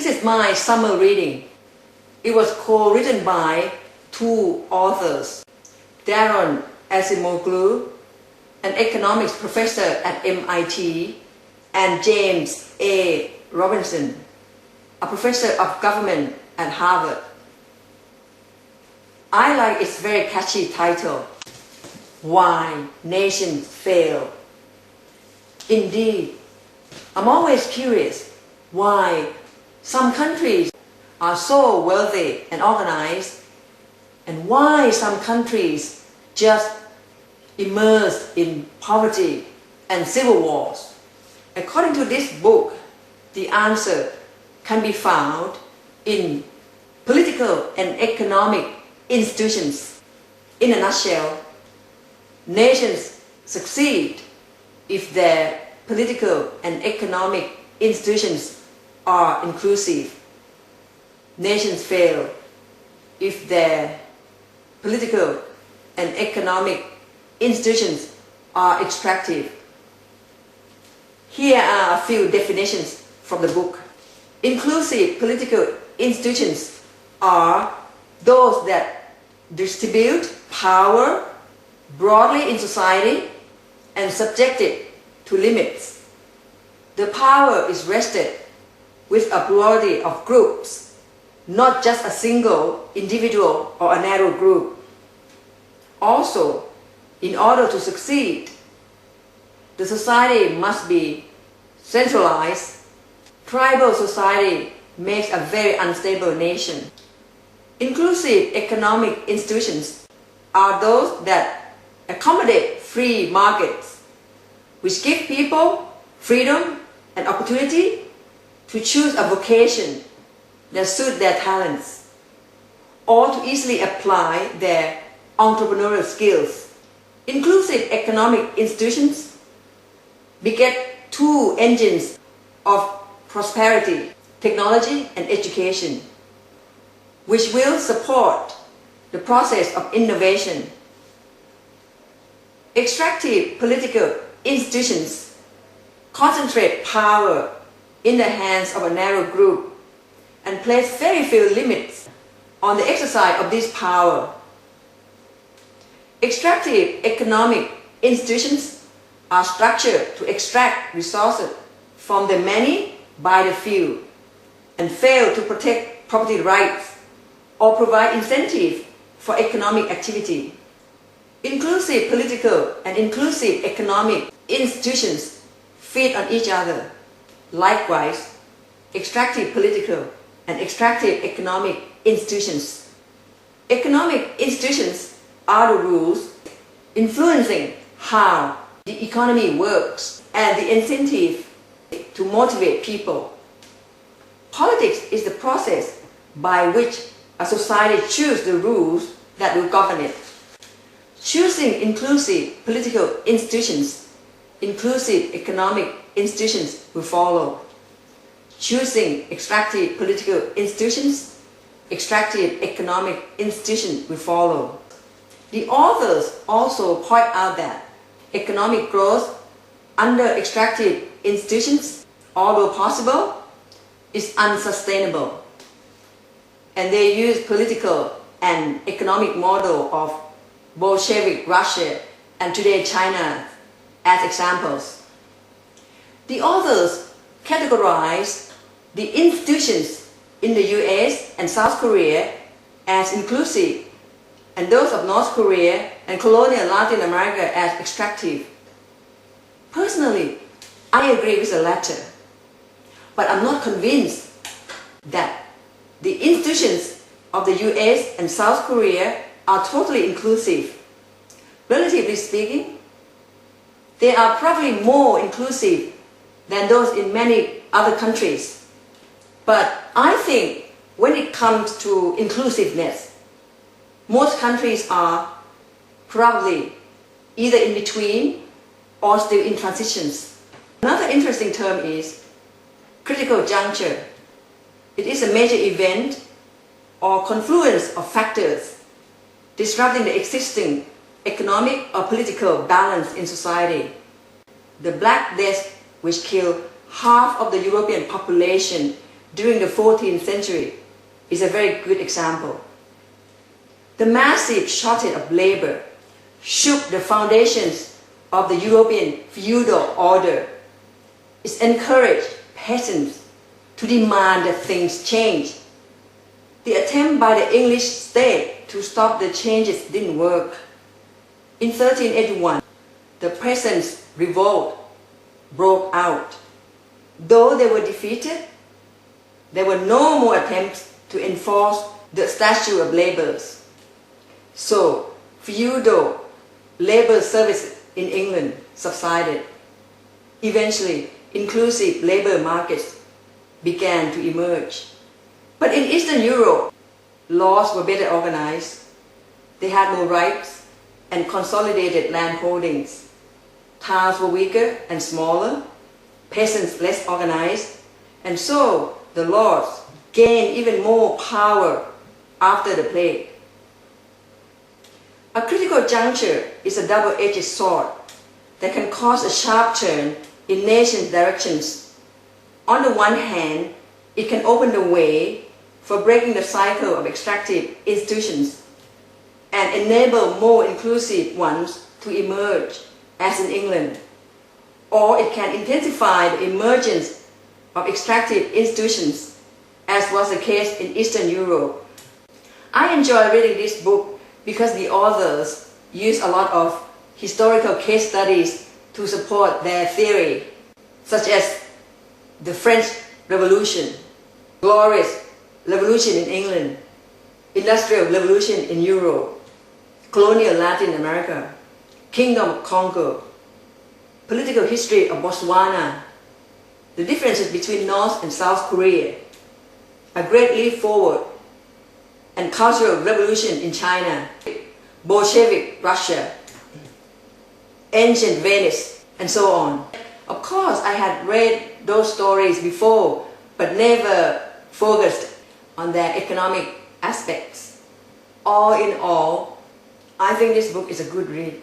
is my summer reading. It was co-written by two authors, Darren Acemoglu, an economics professor at MIT, and James A. Robinson, a professor of government at Harvard. I like its very catchy title, Why Nations Fail. Indeed, I'm always curious why some countries are so wealthy and organized, and why some countries just immersed in poverty and civil wars. According to this book, the answer can be found in political and economic institutions. In a nutshell, nations succeed if their political and economic institutions are inclusive. Nations fail if their political and economic institutions are extractive. Here are a few definitions from the book. Inclusive political institutions are those that distribute power broadly in society and subject it to limits. The power is vested with a plurality of groups, not just a single individual or a narrow group. Also, in order to succeed, the society must be centralized. Tribal society makes a very unstable nation. Inclusive economic institutions are those that accommodate free markets, which give people freedom and opportunity to choose a vocation that suits their talents, or to easily apply their entrepreneurial skills. Inclusive economic institutions beget two engines of prosperity, technology and education, which will support the process of innovation. Extractive political institutions concentrate power in the hands of a narrow group and place very few limits on the exercise of this power. Extractive economic institutions are structured to extract resources from the many by the few and fail to protect property rights or provide incentive for economic activity. Inclusive political and inclusive economic institutions feed on each other. Likewise, extractive political and extractive economic institutions. Economic institutions are the rules influencing how the economy works and the incentive to motivate people. Politics is the process by which a society chooses the rules that will govern it. Choosing inclusive political institutions, inclusive economic institutions will follow. Choosing extractive political institutions, extractive economic institutions will follow. The authors also point out that economic growth under extractive institutions, although possible, is unsustainable. And they use political and economic model of Bolshevik Russia and today China as examples. The authors categorize the institutions in the US and South Korea as inclusive, and those of North Korea and colonial Latin America as extractive. Personally, I agree with the latter, but I'm not convinced that the institutions of the US and South Korea are totally inclusive. Relatively speaking, they are probably more inclusive than those in many other countries. But I think when it comes to inclusiveness, most countries are probably either in between or still in transitions. Another interesting term is critical juncture. It is a major event or confluence of factors disrupting the existing economic or political balance in society. The Black Death, which killed half of the European population during the 14th century is a very good example. The massive shortage of labor shook the foundations of the European feudal order. It encouraged peasants to demand that things change. The attempt by the English state to stop the changes didn't work. In 1381, the peasants' revolt broke out. Though they were defeated, there were no more attempts to enforce the statute of labours. So, feudal labour services in England subsided. Eventually, inclusive labour markets began to emerge. But in Eastern Europe, laws were better organized. They had more rights and consolidated land holdings. Towns were weaker and smaller, peasants less organized, and so the lords gained even more power after the plague. A critical juncture is a double-edged sword that can cause a sharp turn in nations' directions. On the one hand, it can open the way for breaking the cycle of extractive institutions and enable more inclusive ones to emerge, as in England. Or it can intensify the emergence of extractive institutions, as was the case in Eastern Europe. I enjoy reading this book because the authors use a lot of historical case studies to support their theory, such as the French Revolution, glorious revolution in England, industrial revolution in Europe, colonial Latin America, kingdom of Congo, political history of Botswana, the differences between North and South Korea, a great leap forward, and cultural revolution in China, Bolshevik Russia, ancient Venice, and so on. Of course, I had read those stories before, but never focused on their economic aspects. All in all, I think this book is a good read.